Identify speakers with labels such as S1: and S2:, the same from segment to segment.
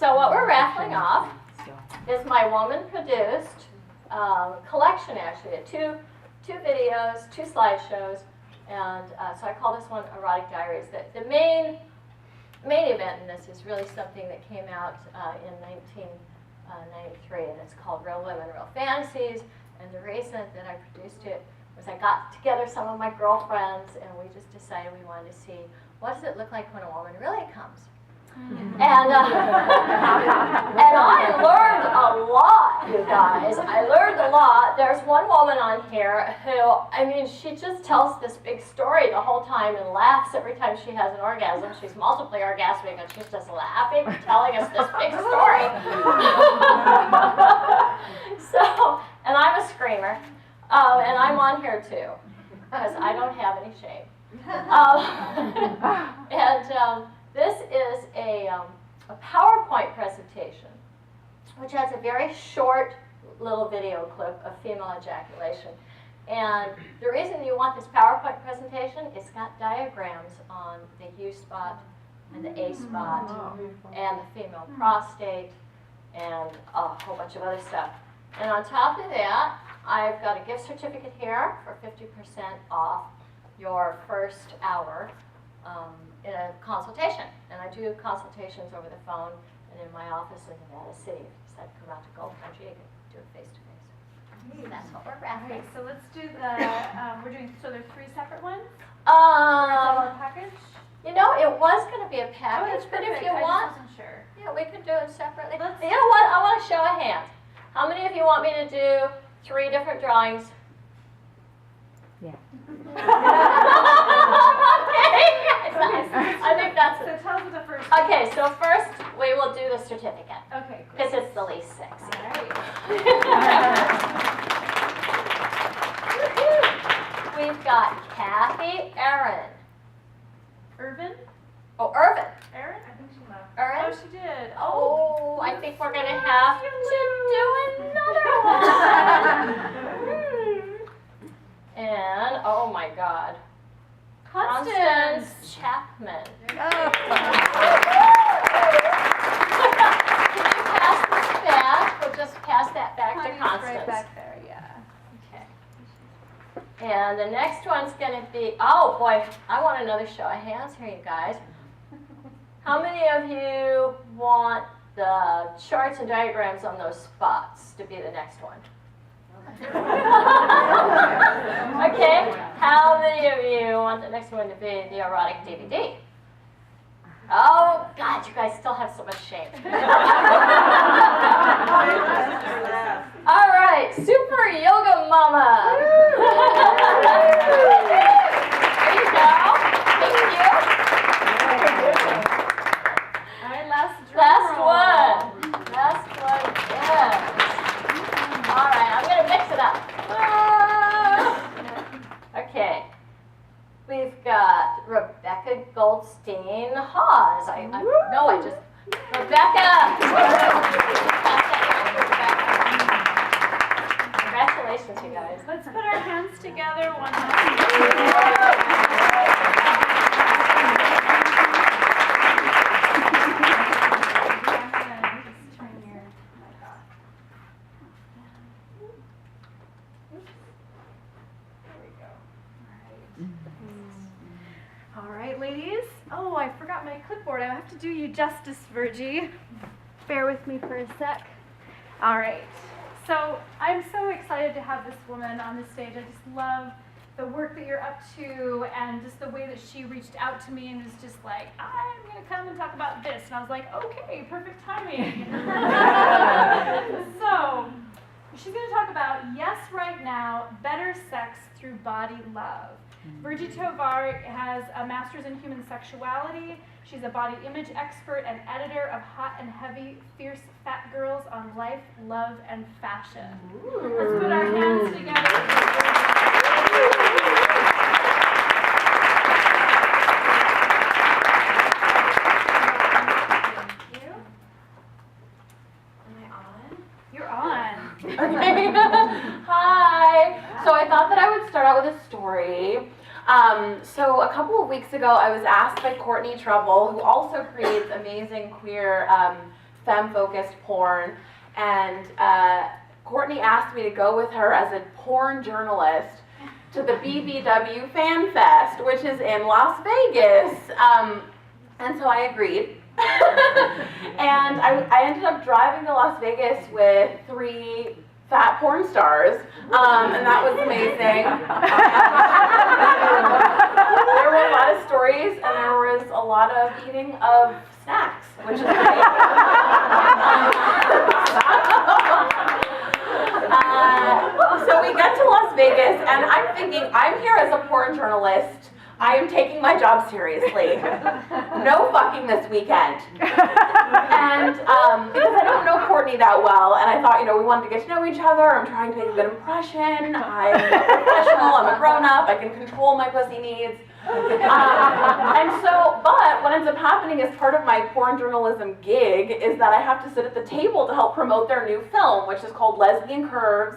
S1: So what we're raffling off is my woman-produced collection, actually, two videos, 2 slideshows, and so I call this one Erotic Diaries. The main event in this is really something that came out in 1993, and it's called Real Women, Real Fantasies. And the reason that I produced it was I got together some of my girlfriends, and we just decided we wanted to see what does it look like when a woman really comes. And I learned a lot, you guys. I learned a lot. There's one woman on here who, I mean, she just tells this big story the whole time and laughs every time she has an orgasm. She's multiply orgasmic, and she's just laughing, telling us this big story. So, and I'm a screamer, and I'm on here too, because I don't have any shame. This is a PowerPoint presentation, which has a very short little video clip of female ejaculation. And the reason you want this PowerPoint presentation, it's got diagrams on the U spot and the A spot and the female prostate and a whole bunch of other stuff. And on top of that, I've got a gift certificate here for 50% off your first hour in a consultation. And I do consultations over the phone and in my office in Nevada City. If you decide to come out to Gulf Country, you can do it face-to-face. So that's what we're wrapping.
S2: Okay, so let's do the, we're doing, so there's 3 separate ones? Or it's all a package?
S1: You know, it was going to be a package, but if you want,
S2: I just wasn't sure.
S1: yeah, we could do it separately. You know what? I want to show of hands. How many of you want me to do 3 different drawings?
S3: Yeah.
S1: Okay. I think that's it.
S2: So tell us what the first.
S1: Okay, so first we will do the certificate.
S2: Okay,
S1: Because it's the least sexy.
S2: All right.
S1: We've got Kathy Aaron.
S2: Irvin?
S1: Oh, Irvin.
S2: Aaron? I think she left.
S1: Aaron?
S2: Oh, she did.
S1: Oh, I think we're going to have to do another one. And, oh my God. Constance Chapman. Can you pass this back? We'll just pass that back to Constance.
S2: Right back there, yeah.
S1: Okay. And the next one's going to be, oh boy, I want another show of hands here, you guys. How many of you want the charts and diagrams on those spots to be the next one? Okay, how many of you want the next one to be the erotic DVD? Oh, God, you guys still have so much shame. All right, Super Yoga Mama. There you go. Thank you.
S2: All right, last
S1: one. Last one, yes. All right, I'm going to mix it up. Okay. We've got Rebecca Goldstein Hawes. Rebecca! Congratulations, you guys.
S2: Let's put our hands together one last time. All right, ladies. Oh, I forgot my clipboard. I have to do you justice, Virgie. Bear with me for a sec. All right. So I'm so excited to have this woman on the stage. I just love the work that you're up to and just the way that she reached out to me and was just like, I'm going to come and talk about this. And I was like, okay, perfect timing. So she's going to talk about Yes Right Now, Better Sex Through Body Love. Virgie Tovar has a master's in human sexuality. She's a body image expert and editor of Hot and Heavy, Fierce Fat Girls on Life, Love, and Fashion. Ooh. Let's put our hands together. Thank you. Am I on? You're on.
S4: Okay. Hi. So I thought that I would start out with a story. So a couple of weeks ago, I was asked by Courtney Trouble, who also creates amazing queer femme-focused porn, and Courtney asked me to go with her as a porn journalist to the BBW Fan Fest, which is in Las Vegas, and so I agreed. And I ended up driving to Las Vegas with 3 fat porn stars, and that was amazing. There were a lot of stories, and there was a lot of eating of snacks, which is great. So we get to Las Vegas, and I'm thinking, I'm here as a porn journalist. I am taking my job seriously. No fucking this weekend. And because I don't know Courtney that well, and I thought, we wanted to get to know each other. I'm trying to make a good impression. I'm a professional. I'm a grown-up. I can control my pussy needs. And so, but what ends up happening as part of my porn journalism gig is that I have to sit at the table to help promote their new film, which is called Lesbian Curves.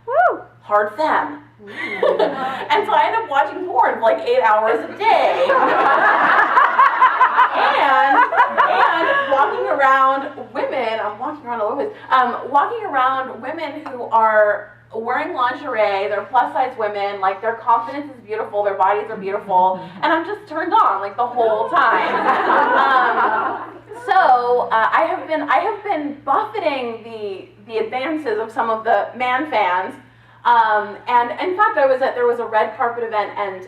S4: Woo! Hard Femme. And so I end up watching porn for like 8 hours a day. and walking around women, I'm walking around all over this, walking around women who are wearing lingerie, they're plus size women, like their confidence is beautiful, their bodies are beautiful, and I'm just turned on like the whole time. So I have been buffeting the advances of some of the man fans. And in fact, there was a red carpet event, and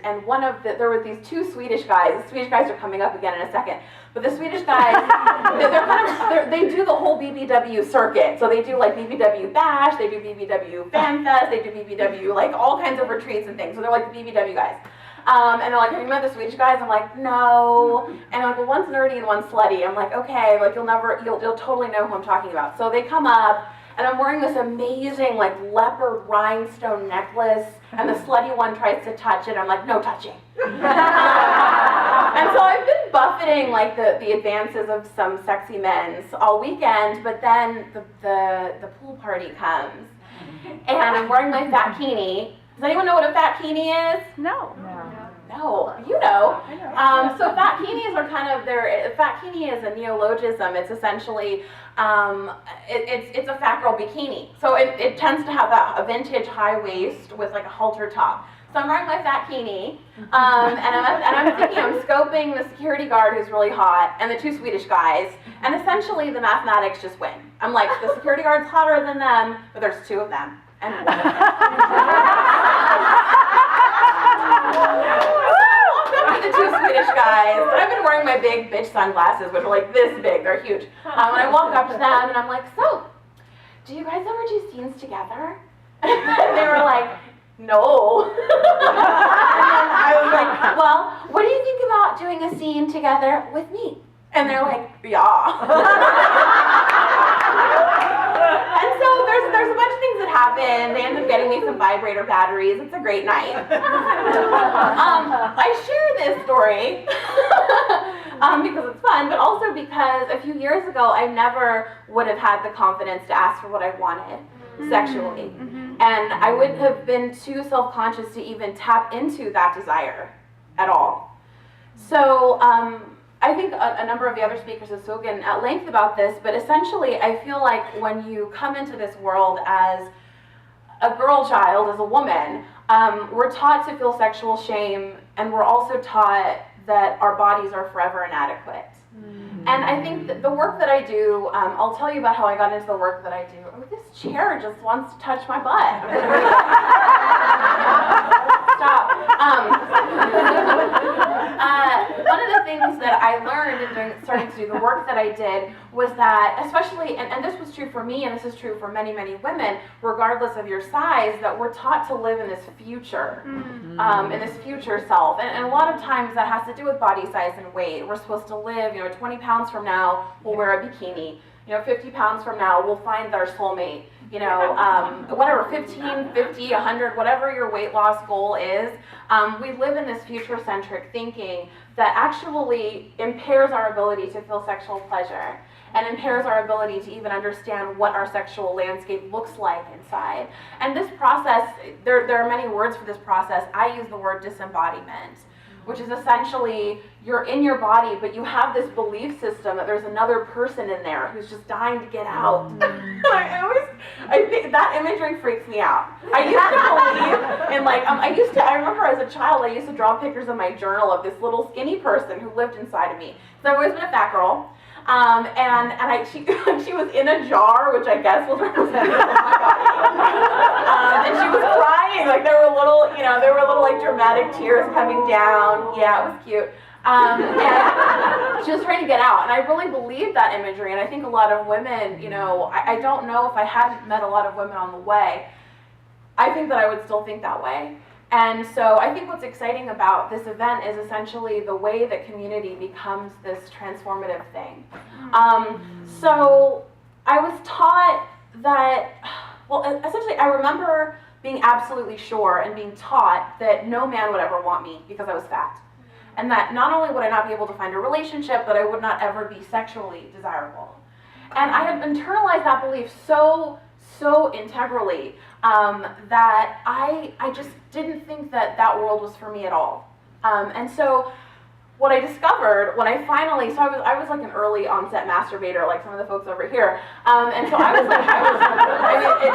S4: there were these 2 Swedish guys. The Swedish guys are coming up again in a second, but the Swedish guys, they do the whole BBW circuit. So they do like BBW Bash, they do BBW Fan Fest, they do BBW like all kinds of retreats and things. So they're like the BBW guys. And they're like, have you met the Swedish guys? I'm like, no. And they're like, well, one's nerdy and one's slutty. I'm like, okay, like you'll totally know who I'm talking about. So they come up. And I'm wearing this amazing, like, leopard rhinestone necklace, and the slutty one tries to touch it. I'm like, no touching. And so I've been buffeting, like, the advances of some sexy men's all weekend, but then the pool party comes, and I'm wearing my fatkini. Does anyone know what a fatkini is?
S2: No.
S4: No, you know. So fatkinis are kind of fatkini is a neologism. It's essentially, it's a fat girl bikini. So it tends to have a vintage high waist with like a halter top. So I'm wearing my fatkini, and I'm thinking, I'm scoping the security guard who's really hot, and the 2 Swedish guys, and essentially the mathematics just win. I'm like, the security guard's hotter than them, but there's 2 of them, and 1 of them. The 2 Swedish guys, and I've been wearing my big bitch sunglasses, which are like this big, they're huge. And I walk up to them and I'm like, so, do you guys ever do scenes together? And they were like, no. And then I was like, well, what do you think about doing a scene together with me? And they're like, yeah. And so there's a bunch of things that happen. They end up getting me some vibrator batteries. It's a great night. I share this story because it's fun, but also because a few years ago I never would have had the confidence to ask for what I wanted sexually. And I would have been too self-conscious to even tap into that desire at all. So I think a number of the other speakers have spoken at length about this, but essentially I feel like when you come into this world as a girl child, as a woman, we're taught to feel sexual shame, and we're also taught that our bodies are forever inadequate. And I think that the work that I do, I'll tell you about how I got into the work that I do. Oh, this chair just wants to touch my butt. Stop. One of the things that I learned in starting to do the work that I did was that, especially, and this was true for me, and this is true for many, many women, regardless of your size, that we're taught to live in this future, in this future self. And a lot of times that has to do with body size and weight. We're supposed to live, 20 pounds from now, we'll wear a bikini. 50 pounds from now, we'll find our soulmate. Whatever, 15, 50, 100, whatever your weight loss goal is, we live in this future-centric thinking that actually impairs our ability to feel sexual pleasure and impairs our ability to even understand what our sexual landscape looks like inside. And this process, there are many words for this process. I use the word disembodiment, which is essentially you're in your body, but you have this belief system that there's another person in there who's just dying to get out. I think that imagery freaks me out. I used to believe in like, I remember as a child, I used to draw pictures in my journal of this little skinny person who lived inside of me. So I've always been a fat girl. She was in a jar, which I guess was representative of my body. And she was crying, like there were little like dramatic tears coming down. Yeah, it was cute. And she was trying to get out, and I really believed that imagery. And I think a lot of women, I don't know if I hadn't met a lot of women on the way, I think that I would still think that way. And so I think what's exciting about this event is essentially the way that community becomes this transformative thing. So I was taught that, essentially I remember being absolutely sure and being taught that no man would ever want me because I was fat. And that not only would I not be able to find a relationship, but I would not ever be sexually desirable. And I had internalized that belief so integrally that I just didn't think that world was for me at all. And so what I discovered when I finally, I was like an early onset masturbator, like some of the folks over here. And so I mean,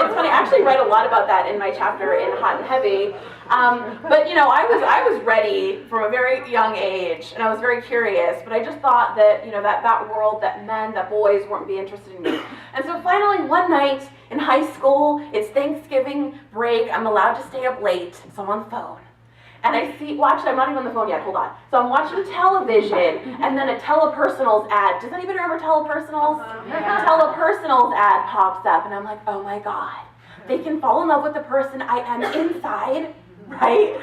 S4: it's funny, I actually write a lot about that in my chapter in Hot and Heavy. But I was ready from a very young age, and I was very curious, but I just thought that, that world, that boys wouldn't be interested in me. And so finally one night in high school, it's Thanksgiving break, I'm allowed to stay up late, so I'm on the phone. And I see, actually I'm not even on the phone yet, hold on. So I'm watching television, and then a telepersonals ad. Does anybody remember telepersonals? Telepersonals ad pops up, and I'm like, oh my God. They can fall in love with the person I am inside, right?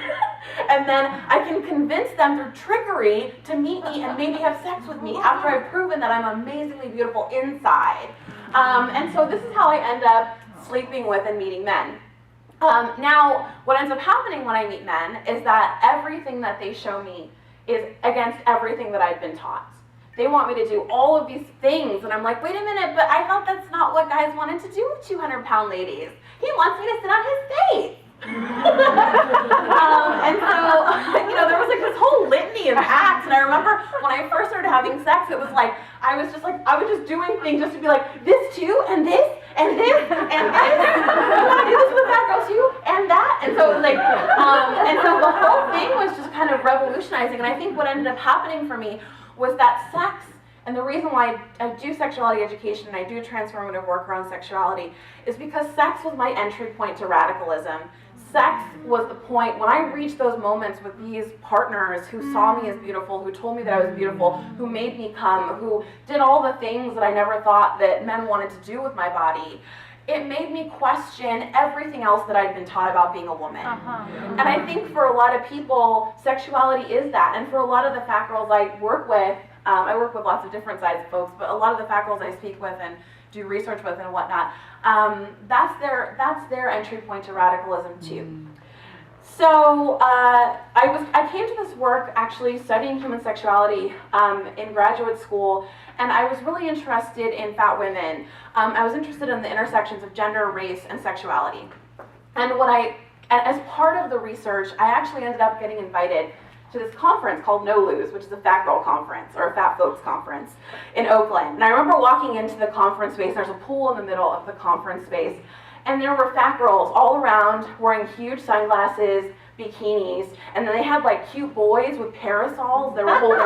S4: And then I can convince them through trickery to meet me and maybe have sex with me after I've proven that I'm amazingly beautiful inside. And so this is how I end up sleeping with and meeting men. Now, what ends up happening when I meet men is that everything that they show me is against everything that I've been taught. They want me to do all of these things, and I'm like, wait a minute, but I thought that's not what guys wanted to do with 200-pound ladies. He wants me to sit on his face. And so, there was like this whole litany of acts, and I remember when I first started having sex, it was like, I was just doing things just to be like, this too, and this, and this, and this. You want to do this with a fat girl too, and that, and so it was like, and so the whole thing was just kind of revolutionizing, and I think what ended up happening for me was that sex, and the reason why I do sexuality education and I do transformative work around sexuality is because sex was my entry point to radicalism. Sex was the point when I reached those moments with these partners who saw me as beautiful, who told me that I was beautiful, who made me come, who did all the things that I never thought that men wanted to do with my body. It made me question everything else that I'd been taught about being a woman. And I think for a lot of people, sexuality is that. And for a lot of the fat girls I work with lots of different sides of folks, but a lot of the fat girls I speak with and do research with and whatnot, that's their entry point to radicalism too. So I came to this work actually studying human sexuality in graduate school, and I was really interested in fat women. I was interested in the intersections of gender, race, and sexuality. And as part of the research, I actually ended up getting invited to this conference called No Lose, which is a fat girl conference, or a fat folks conference in Oakland. And I remember walking into the conference space, there's a pool in the middle of the conference space, and there were fat girls all around wearing huge sunglasses, bikinis, and then they had like cute boys with parasols that were holding